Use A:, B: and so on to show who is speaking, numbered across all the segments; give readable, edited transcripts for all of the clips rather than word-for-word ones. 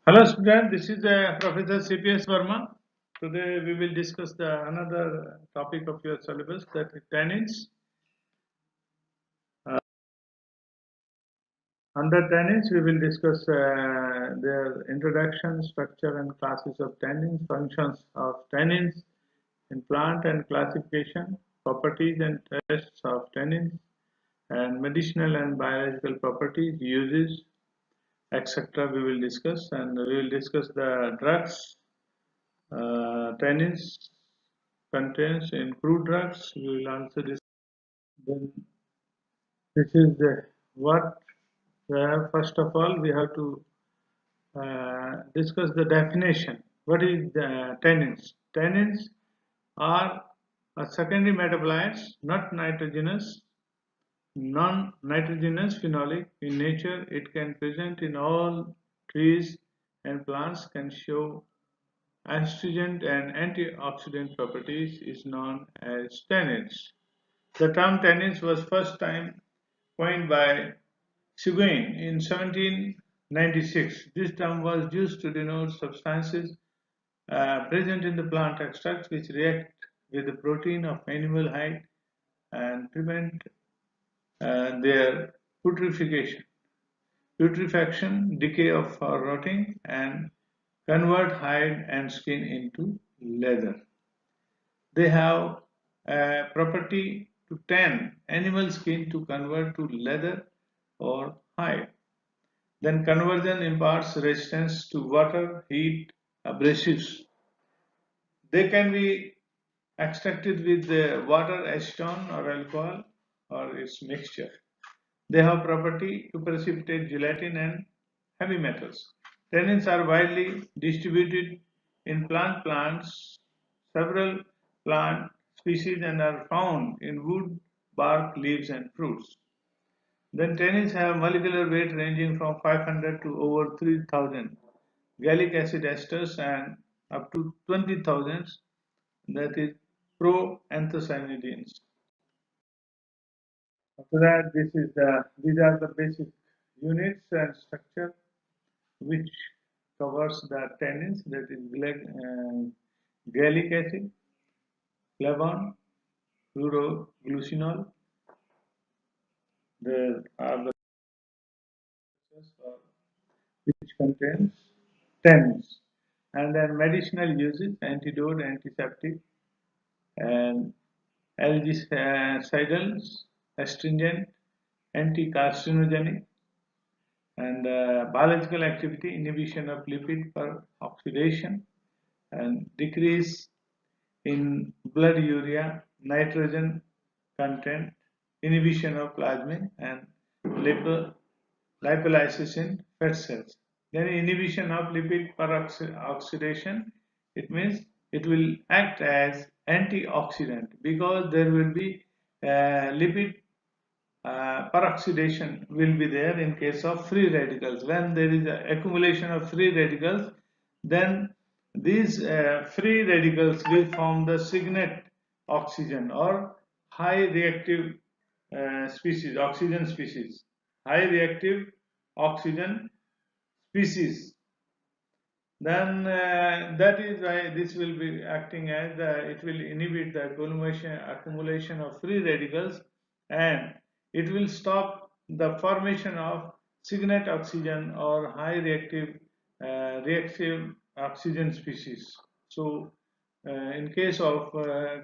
A: Hello student, this is Professor CPS Verma. Today we will discuss another topic of your syllabus, that is tannins. Uh, Under tannins we will discuss their introduction, structure and classes of tannins, functions of tannins in plant and classification, properties and tests of tannins, and medicinal and biological properties, uses, etc. We will discuss, and we will discuss the drugs. Tannins contains in crude drugs. We will also discuss. Then this is what first of all we have to discuss the definition. What is the tannins? Tannins are a secondary metabolites, not nitrogenous, non-nitrogenous phenolic in nature. It can present in all trees and plants, can show astringent and antioxidant properties, is known as tannins. The term tannins was first time coined by Seguin in 1796. This term was used to denote substances present in the plant extracts which react with the protein of animal hide and prevent their putrefaction, decay of rotting, and convert hide and skin into leather. They have a property to tan animal skin to convert to leather or hide. Then conversion imparts resistance to water, heat, abrasives. They can be extracted with water, acetone or alcohol or its mixture. They have property to precipitate gelatin and heavy metals. Tannins are widely distributed in plants, several plant species, and are found in wood, bark, leaves, and fruits. Then tannins have molecular weight ranging from 500 to over 3000 gallic acid esters and up to 20,000, that is proanthocyanidins. After that, these are the basic units and structure which covers the tannins, that is gallic acid, flavon, fluoroglucinol. There are the which contains tannins, and then medicinal uses: antidote, antiseptic, and algicidals, astringent, anti-carcinogenic, and biological activity: inhibition of lipid peroxidation and decrease in blood urea nitrogen content, inhibition of plasmin and lipolysis in fat cells. Then inhibition of lipid peroxidation, it means it will act as antioxidant because there will be lipid peroxidation will be there in case of free radicals. When there is accumulation of free radicals, then these free radicals will form the signet oxygen or high reactive oxygen species, high reactive oxygen species. Then that is why this will be acting as it will inhibit the accumulation of free radicals, and it will stop the formation of signet oxygen or high reactive oxygen species. So in case of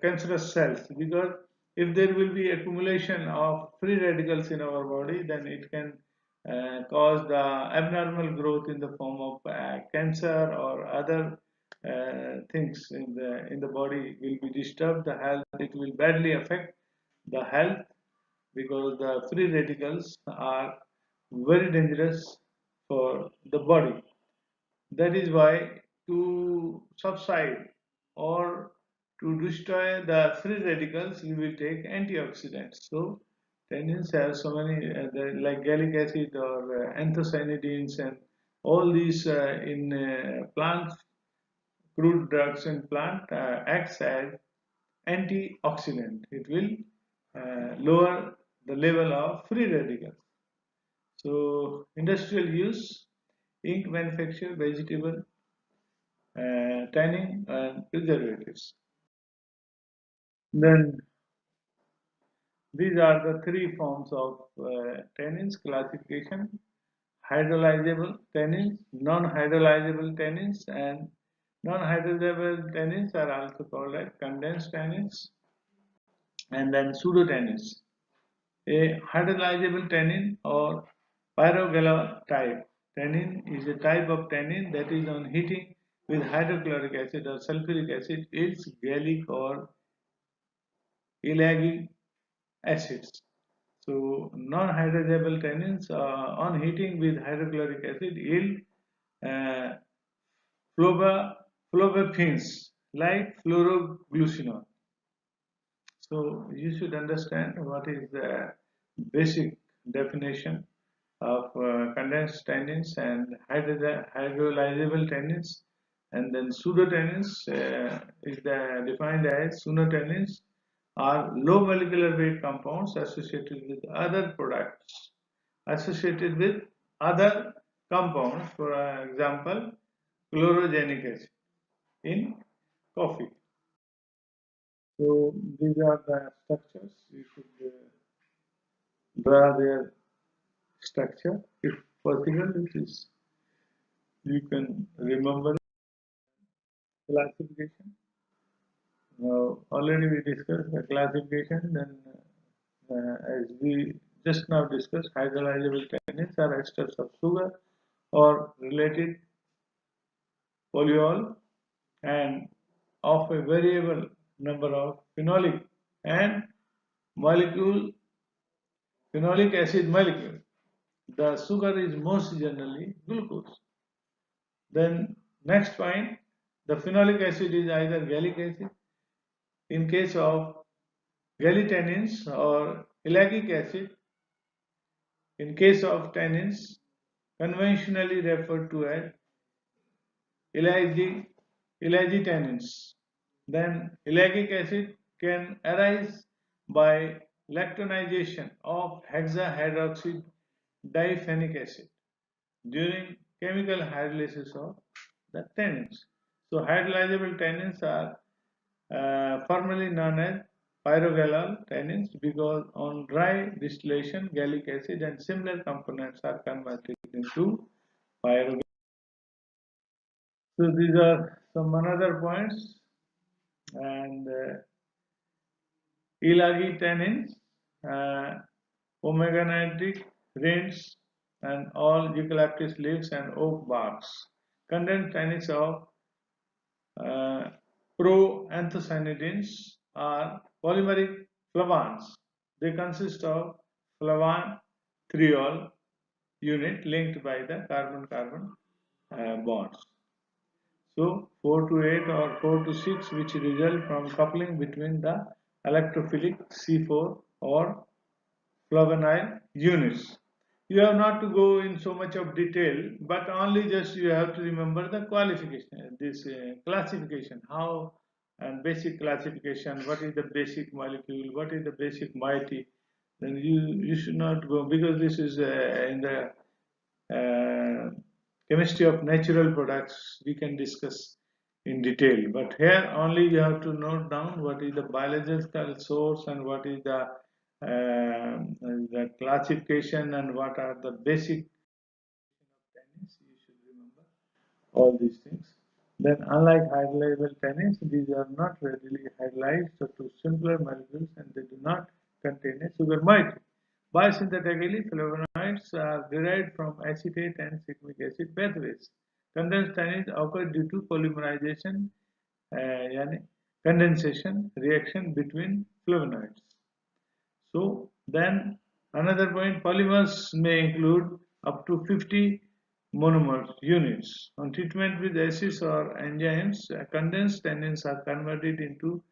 A: cancerous cells, because if there will be accumulation of free radicals in our body, then it can cause the abnormal growth in the form of cancer or other things in the body will be disturbed. The health, it will badly affect the health because the free radicals are very dangerous for the body. That is why to subside or to destroy the free radicals, we will take antioxidants. So tannins have so many, like gallic acid or anthocyanidins, and all these in plants, crude drugs in plant acts as antioxidant. It will lower the level of free radicals. So industrial use: ink manufacture, vegetable tanning, and preservatives. Then these are the three forms of tannins classification: hydrolyzable tannins, non-hydrolyzable tannins, and non-hydrolyzable tannins are also called as condensed tannins, and then pseudotannins. A hydrolyzable tannin or pyrogala type tannin is a type of tannin that is on heating with hydrochloric acid or sulfuric acid yields gallic or ellagic acids. So non-hydrolyzable tannins on heating with hydrochloric acid yield uh, flavophins like fluoroglucinol. So you should understand what is the basic definition of condensed tannins and hydrolyzable tannins, and then pseudotannins is defined as pseudotannins are low molecular weight compounds associated with other products, associated with other compounds, for example, chlorogenic acid in coffee. So these are the structures. You should draw their structure if possible. It is you can remember classification. Now already we discussed the classification. Then as we just now discussed, hydrolyzable tannins are esters of sugar or related polyol and of a variable number of phenolic and molecule phenolic acid molecule. The sugar is most generally glucose. Then next point, the phenolic acid is either gallic acid in case of gallitannins or ellagic acid in case of tannins, conventionally referred to as ellagitannins. Then ellagic acid can arise by lactonization of hexahydroxy diphennic acid during chemical hydrolysis of the tannins. So hydrolyzable tannins are formerly known as pyrogalol tannins because on dry distillation gallic acid and similar components are converted into pyrogalol. So these are some another points, and elagi tannins, uh, omega nitric rinds, and all eucalyptus leaves and oak barks. Condensed tannins of uh, proanthocyanidins are polymeric flavans. They consist of flavan triol unit linked by the carbon-carbon bonds. So 4 to 8 or 4 to 6 which result from coupling between the electrophilic C4 or flavonile units. You have not to go in so much of detail, but only just you have to remember the qualification, this classification, how and basic classification, what is the basic molecule, what is the basic moiety. Then you should not go because this is in the uh, chemistry of natural products we can discuss in detail, but here only you have to note down what is the biological source and what is the classification and what are the basic tannins. You should remember all these things. Then unlike hydrolyzable tannins, these are not readily hydrolyzed to simpler molecules and they do not contain a sugar moiety. Biosynthetically, flavonoids are derived from acetate and citric acid pathways. Condensed tannins occur due to polymerization, yani condensation reaction between flavonoids. So then another point, polymers may include up to 50 monomer units. On treatment with acids or enzymes, condensed tannins are converted into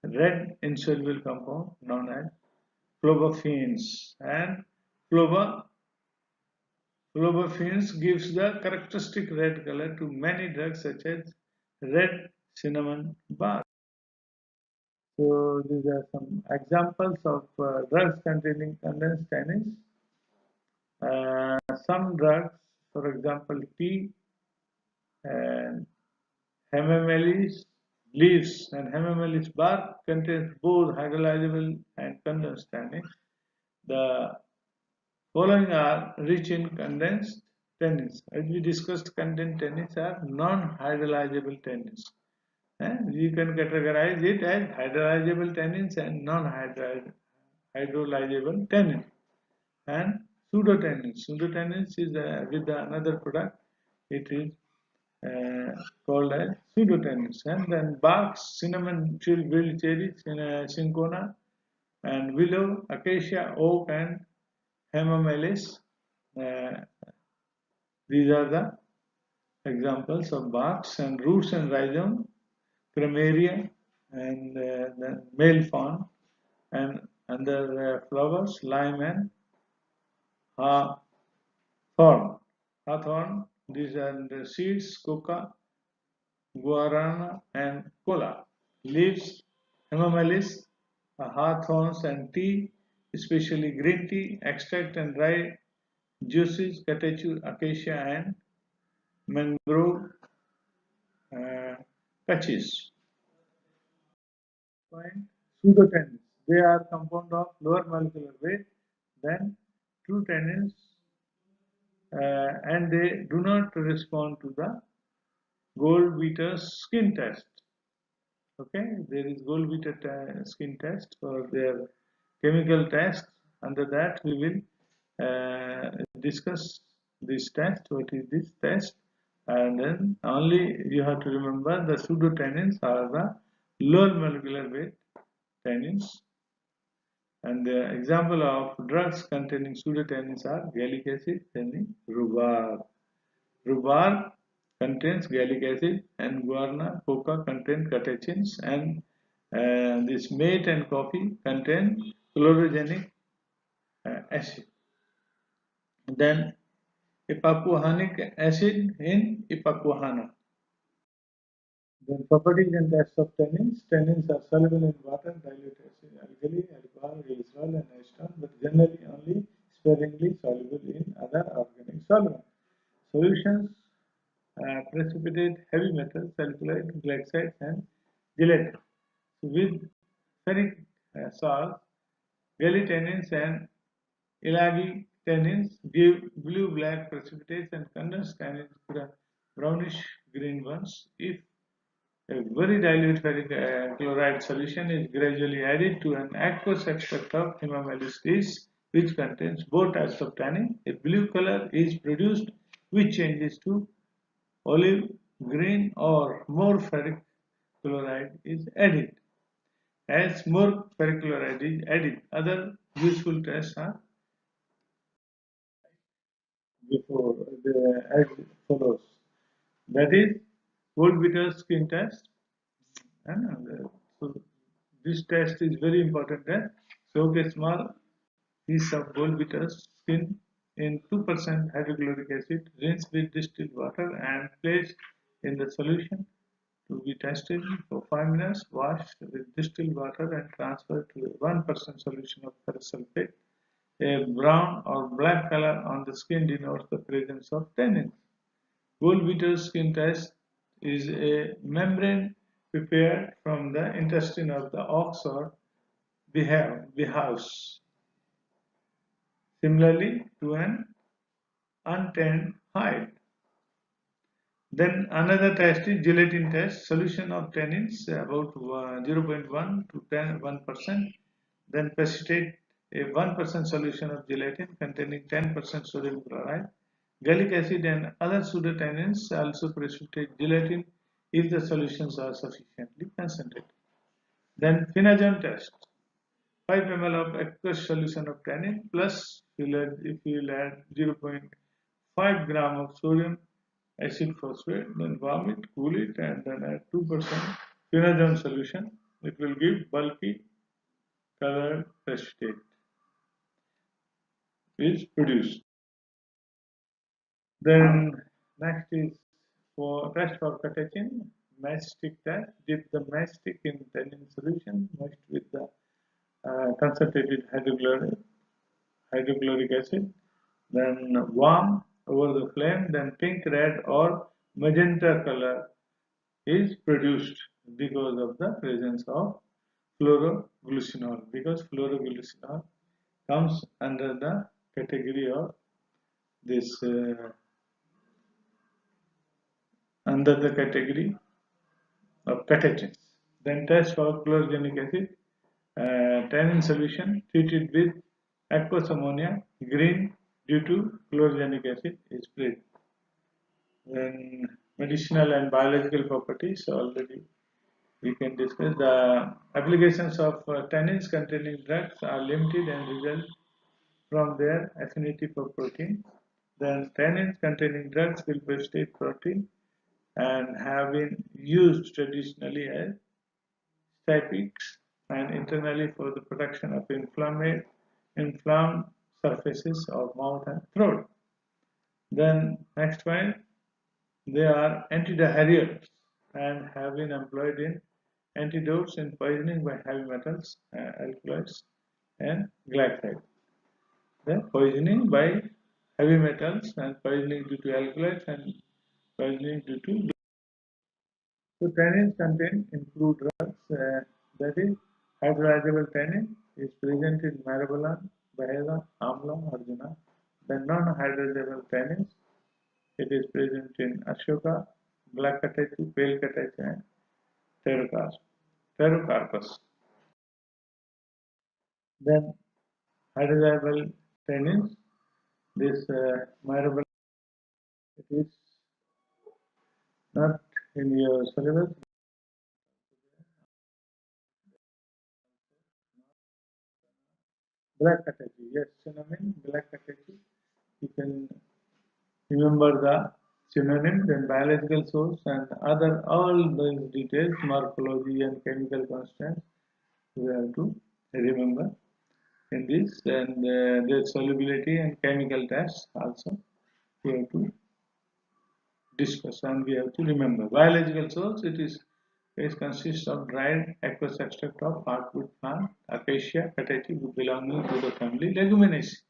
A: red insoluble compound known as flavophenes, and flavophenes gives the characteristic red color to many drugs such as red cinnamon bark. So these are some examples of drugs containing condensed tannins. Some drugs for example, tea and hemamelis leaves and hemamelis bark contains both hydrolyzable and condensed tannins. The following are rich in condensed tannins. As we discussed, condensed tannins are non-hydrolyzable tannins. You can categorize it as hydrolyzable tannins and non-hydrolyzable tannins. And pseudotannins. Pseudotannins is with another product. It is called as pseudotannins. And then barks, cinnamon, wild cherry, cinchona, and willow, acacia, oak, and hemamelis. Uh, these are the examples of barks, and roots and rhizome, Cremaria, and the male fawn, and under flowers, lime and hawthorn. Hawthorn, these are the seeds, coca, guarana, and cola. Leaves, hemamelis, hawthorns, and tea, especially green tea, extract and dry juices, catechu, acacia, and mangrove cachis. Point pseudotannins. They are compound of lower molecular weight than true tannins, and they do not respond to the Goldwetter's skin test. Okay, there is Goldwetter's skin test for their chemical test. Under that, we will discuss this test. What is this test? And then only you have to remember the pseudotannins are the lower molecular weight tannins. And the example of drugs containing pseudotannins are gallic acid and rhubarb. Rhubarb contains gallic acid and guarana, coca contain catechins, and this mate and coffee contain chlorogenic acid. Then ipecacuanhic acid in ipecacuanha. Then properties and tests of tannins. Tannins are soluble in water, dilute acid, alkali, alcohol, glycerol, and acetone, but generally only sparingly soluble in other organic solvents. Solutions precipitate heavy metals, sulfide, glycides, and gelatin. With ferric salts, tannins and elagi tannins give blue-black precipitates, and condensed tannins brownish green ones. If a very dilute ferric chloride solution is gradually added to an aqueous extract of hemamelis which contains both types of tannin, a blue color is produced which changes to olive green or more ferric chloride is added. As more ferric chloride is added, other useful tests are before as follows. That is Goldwetter's skin test. And so this test is very important. Soak a small piece of Goldwetter's skin in 2% hydrochloric acid, rinse with distilled water, and place in the solution to be tested for 5 minutes. Wash with distilled water and transfer to a 1% solution of ferrous sulfate. A brown or black color on the skin denotes the presence of tannins. Goldwetter's skin test is a membrane prepared from the intestine of the ox or behouse, similarly to an untanned hide. Then another test is gelatin test. Solution of tannins about 0.1 to 1%. Then precipitate a 1% solution of gelatin containing 10% sodium chloride. Gallic acid and other pseudotannins also precipitate gelatin if the solutions are sufficiently concentrated. Then phenazone test. 5 ml of aqueous solution of tannin plus if you will add 0.5 gram of sodium acid phosphate, then warm it, cool it, and then add 2% phenazone solution. It will give bulky colored precipitate is produced. Then next is for test for catechin, matchstick test. Dip the matchstick in tannin solution mixed with the concentrated hydrochloric acid. Then warm over the flame, then pink, red or magenta color is produced because of the presence of fluoroglycinol, because fluoroglycinol comes under the category of this under the category of catechins. Then test for chlorogenic acid, tannin solution treated with aqueous ammonia, green due to chlorogenic acid is sprayed. Then medicinal and biological properties already we can discuss. The applications of tannins containing drugs are limited and result from their affinity for protein. Then tannins containing drugs will precipitate protein and have been used traditionally as stypics and internally for the production of inflamed surfaces of mouth and throat. Then next point, they are antidiarrheals and have been employed in antidotes in poisoning by heavy metals, alkaloids and glycosides. The poisoning by heavy metals and poisoning due to alkaloids and poisoning due to. So tannins contain include drugs, that is hydrolyzable tannin is present in Myrobalan, Bahela, Amla, Arjuna. Then non-hydrolyzable tannins, it is present in Ashoka, black catechu, pale catechu and pterocarpus. Then hydrolyzable tannins, this Myrobalan, it is not in your syllabus. Black catechu, yes, synonym black catechu. You can remember the synonyms and biological source and other all those details, morphology and chemical constants we have to remember in this, and their solubility and chemical tests also we have to discuss and we have to remember. Biological source, it consists of dried aqueous extract of hardwood plant Acacia catechu belonging to the family Leguminaceae.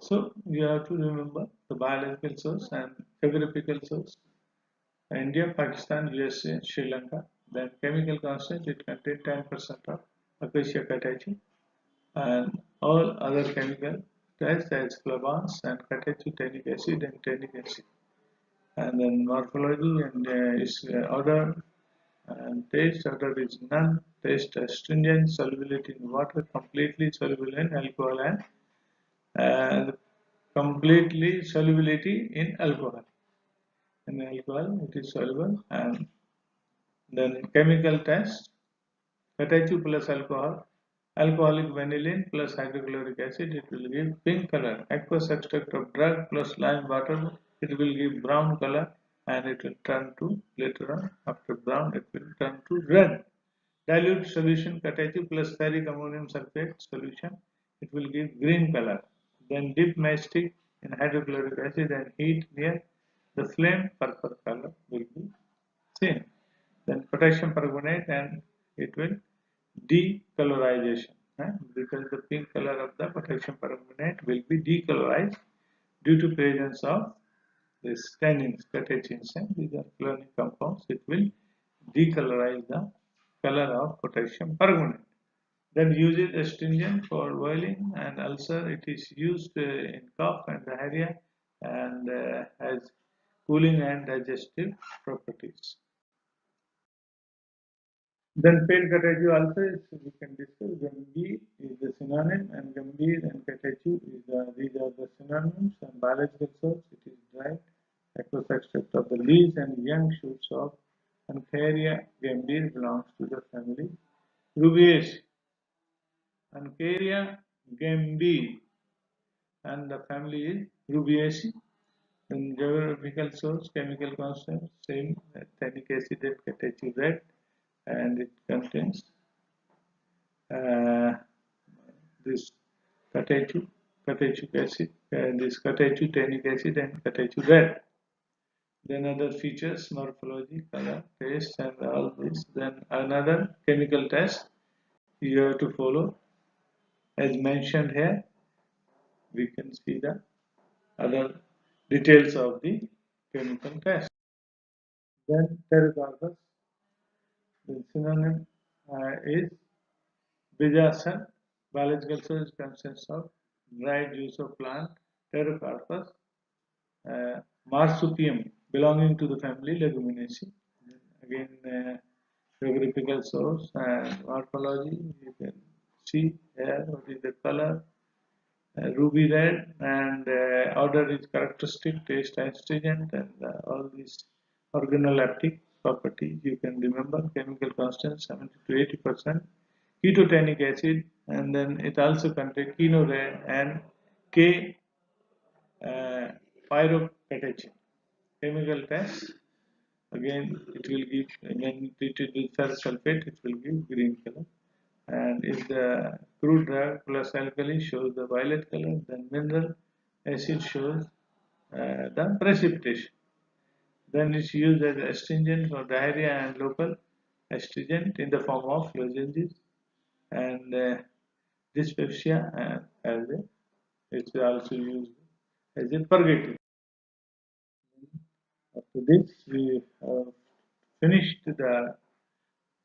A: So you have to remember the biological source and geographical source. India, Pakistan, USA, Sri Lanka. Then chemical constant, it contains 10% of Acacia catechu and all other chemical tests as flavans and catechu tannic acid and tannic acid. And then morphology and is odor and taste. Odor is none. Taste astringent, solubility in water, completely soluble in alcohol and completely solubility in alcohol. In alcohol, it is soluble. And then chemical test: catechu plus alcohol, alcoholic vanillin plus hydrochloric acid, it will give pink color. Aqueous extract of drug plus lime water, it will give brown color and it will turn to, later on after brown, it will turn to red. Dilute solution catechu plus ferric ammonium sulfate solution, it will give green color. Then dip matchstick in hydrochloric acid and heat near the flame, purple color will be seen. Then potassium permanganate and it will decolorization, because the pink color of the potassium permanganate will be decolorized due to presence of this tannins, catechins, and these are chlorine compounds. It will decolorize the color of potassium permanganate. Then uses astringent for boiling and ulcer. It is used in cough and diarrhea and has cooling and digestive properties. Then pale catechu also is, we can discuss. Gambi is the synonym and Gambir and catechu is these are the synonyms and biological source. It is dried aqueous extract of the leaves and young shoots of Ancharia gambir belongs to the family Rubiaceae. Ancharia gambir and the family is Rubiaceae. Then geographical source, chemical constant, same tannic acid and catechu red, and it contains uh, this catechu acid, this catechu tannic acid and catechu red. Then other features, morphology, color, taste, and all this. Then another chemical test you have to follow, as mentioned here. We can see the other details of the chemical test. Then pterocarpus, the synonym is Bijasan. Biological source consists of dried juice of plant Pterocarpus uh, marsupium belonging to the family Leguminaceae. Again, geographical source and morphology. You can see here what is the color, ruby red, and odor is characteristic, taste astringent, and all these organoleptic properties you can remember. Chemical constant 70 to 80%. Ketotonic acid, and then it also contains quinored and K pyropeptidase. Chemical test, again it will give, when treated with ferrous sulfate, it will give green color. And if the crude drug plus alkali shows the violet color, then mineral acid shows the precipitation. Then it's used as astringent for diarrhea and local astringent in the form of lozenges, and dyspepsia as a, it's also used as a purgative. After this, we have finished the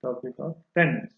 A: topic of tendons.